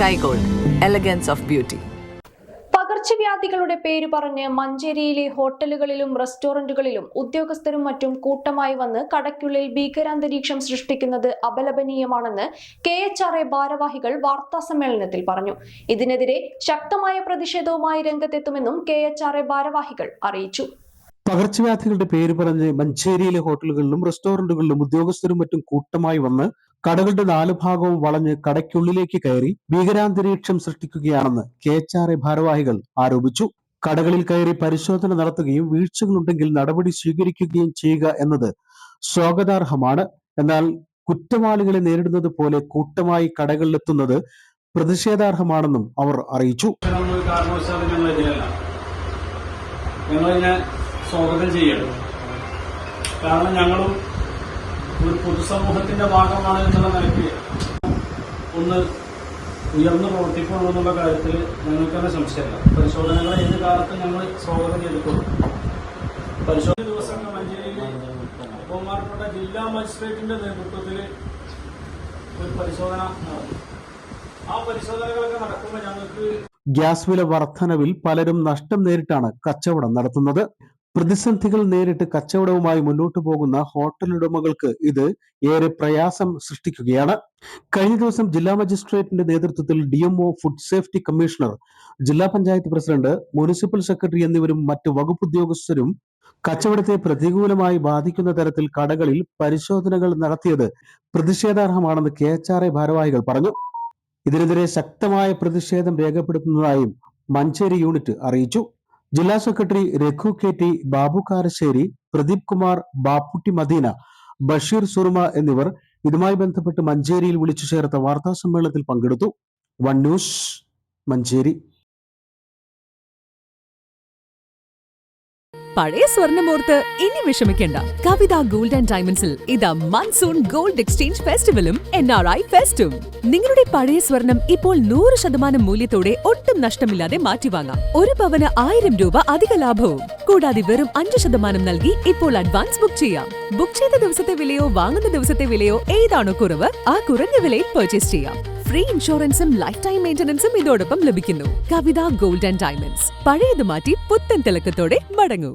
Sky Gold, elegance of beauty. പകർച്ചവ്യാധികളുടെ പേര് പറഞ്ഞ് മഞ്ചേരിയിലെ ഹോട്ടലുകളിലും റെസ്റ്റോറന്റുകളിലും ഉദ്യോഗസ്ഥരും മറ്റും കൂട്ടമായി വന്ന് കടയ്ക്കുള്ളിൽ ഭീകരാന്തരീക്ഷം സൃഷ്ടിക്കുന്നത് അപലപനീയമാണെന്ന് KHRA ഭാരവാഹികൾ വാർത്താസമ്മേളനത്തിൽ പറഞ്ഞു. ഇതിനെതിരെ ശക്തമായ പ്രതിഷേധവുമായി രംഗത്തെത്തുമെന്നും KHRA ഭാരവാഹികൾ അറിയിച്ചു. പകർച്ചവ്യാധികളുടെ പേര് പറഞ്ഞ് മഞ്ചേരിയിലെ ഹോട്ടലുകളിലും റെസ്റ്റോറന്റുകളിലും ഉദ്യോഗസ്ഥരും മറ്റും കൂട്ടമായി വന്ന് കടകളുടെ 4 ഭാഗവും വളഞ്ഞ് കടയ്ക്കുള്ളിലേക്ക് കയറി ഭീകരാന്തരീക്ഷം സൃഷ്ടിക്കുകയാണെന്ന് KHRA ഭാരവാഹികൾ ആരോപിച്ചു. കടകളിൽ കയറി പരിശോധന നടത്തുകയും വീഴ്ചകളുണ്ടെങ്കിൽ നടപടി സ്വീകരിക്കുകയും ചെയ്യുക എന്നത് സ്വാഗതാർഹമാണ്. എന്നാൽ കുറ്റവാളികളെ നേരിടുന്നത് പോലെ കൂട്ടമായി കടകളിലെത്തുന്നത് പ്രതിഷേധാർഹമാണെന്നും അവർ അറിയിച്ചു. സ്വാഗതം ചെയ്യണം. കാരണം ഞങ്ങളും ഒരു പൊതുസമൂഹത്തിന്റെ ഭാഗമാണ് എന്നുള്ള നിലയ്ക്ക് ഒന്ന് ഉയർന്നു പ്രവർത്തിക്കുള്ളൂ എന്നുള്ള കാര്യത്തിൽ ഞങ്ങൾക്ക് തന്നെ സംശയമില്ല. പരിശോധനകൾ ഏത് കാലത്തും ഞങ്ങൾ സ്വാഗതം ചെയ്തിട്ടുള്ളൂ. പരിശോധന ദിവസങ്ങൾ മഞ്ചേരിയിൽ ബഹുമാനപ്പെട്ട ജില്ലാ മജിസ്ട്രേറ്റിന്റെ നേതൃത്വത്തിൽ ഒരു പരിശോധന നടന്നു. ആ പരിശോധനകളൊക്കെ നടക്കുമ്പോൾ ഞങ്ങൾക്ക് ഗ്യാസ് വില വർധനവിൽ പലരും നഷ്ടം നേരിട്ടാണ് കച്ചവടം നടത്തുന്നത്. പ്രതിസന്ധികൾ നേരിട്ട് കച്ചവടവുമായി മുന്നോട്ടു പോകുന്ന ഹോട്ടലുടമകൾക്ക് ഇത് ഏറെ പ്രയാസം സൃഷ്ടിക്കുകയാണ്. കഴിഞ്ഞ ദിവസം ജില്ലാ മജിസ്ട്രേറ്റിന്റെ നേതൃത്വത്തിൽ DMO, ഫുഡ് സേഫ്റ്റി കമ്മീഷണർ, ജില്ലാ പഞ്ചായത്ത് പ്രസിഡന്റ്, മുനിസിപ്പൽ സെക്രട്ടറി എന്നിവരും മറ്റ് വകുപ്പ് ഉദ്യോഗസ്ഥരും കച്ചവടത്തെ പ്രതികൂലമായി ബാധിക്കുന്ന തരത്തിൽ കടകളിൽ പരിശോധനകൾ നടത്തിയത് പ്രതിഷേധാർഹമാണെന്ന് KHRA ഭാരവാഹികൾ പറഞ്ഞു. ഇതിനെതിരെ ശക്തമായ പ്രതിഷേധം രേഖപ്പെടുത്തുന്നതായും മഞ്ചേരി യൂണിറ്റ് അറിയിച്ചു. ജില്ലാ സെക്രട്ടറി രഘു KT, ബാബു കാരശ്ശേരി, പ്രദീപ് കുമാർ, ബാപ്പുട്ടി മദീന, ബഷീർ സുറുമ എന്നിവർ ഇതുമായി ബന്ധപ്പെട്ട് മഞ്ചേരിയിൽ വിളിച്ചു ചേർത്ത വാർത്താ സമ്മേളനത്തിൽ പങ്കെടുത്തു. One news, Manjeri. പഴയ സ്വർണ്ണമോർത്ത് ഇനി വിഷമിക്കേണ്ട. കവിത ഗോൾഡ് ആൻഡ് ഡയമണ്ട്സിൽ ഇതാ മൺസൂൺ ഗോൾഡ് എക്സ്ചേഞ്ച് ഫെസ്റ്റിവലും NRI ഫെസ്റ്റും. നിങ്ങളുടെ പഴയ സ്വർണം ഇപ്പോൾ 100% മൂല്യത്തോടെ ഒട്ടും നഷ്ടമില്ലാതെ മാറ്റിവാങ്ങാം. 1 പവന് 1000 രൂപ അധിക ലാഭവും. കൂടാതെ വെറും 5% നൽകി ഇപ്പോൾ അഡ്വാൻസ് ബുക്ക് ചെയ്യാം. ബുക്ക് ചെയ്ത ദിവസത്തെ വിലയോ വാങ്ങുന്ന ദിവസത്തെ വിലയോ ഏതാണോ കുറവ്, ആ കുറഞ്ഞ വിലയിൽ പർച്ചേസ് ചെയ്യാം. ഫ്രീ ഇൻഷുറൻസും ലൈഫ് ടൈം മെയിന്റനൻസും ഇതോടൊപ്പം ലഭിക്കുന്നു. കവിത ഗോൾഡ് ആൻഡ് ഡയമണ്ട്സ്. പഴയത് മാറ്റി പുത്തൻ തിളക്കത്തോടെ മടങ്ങൂ.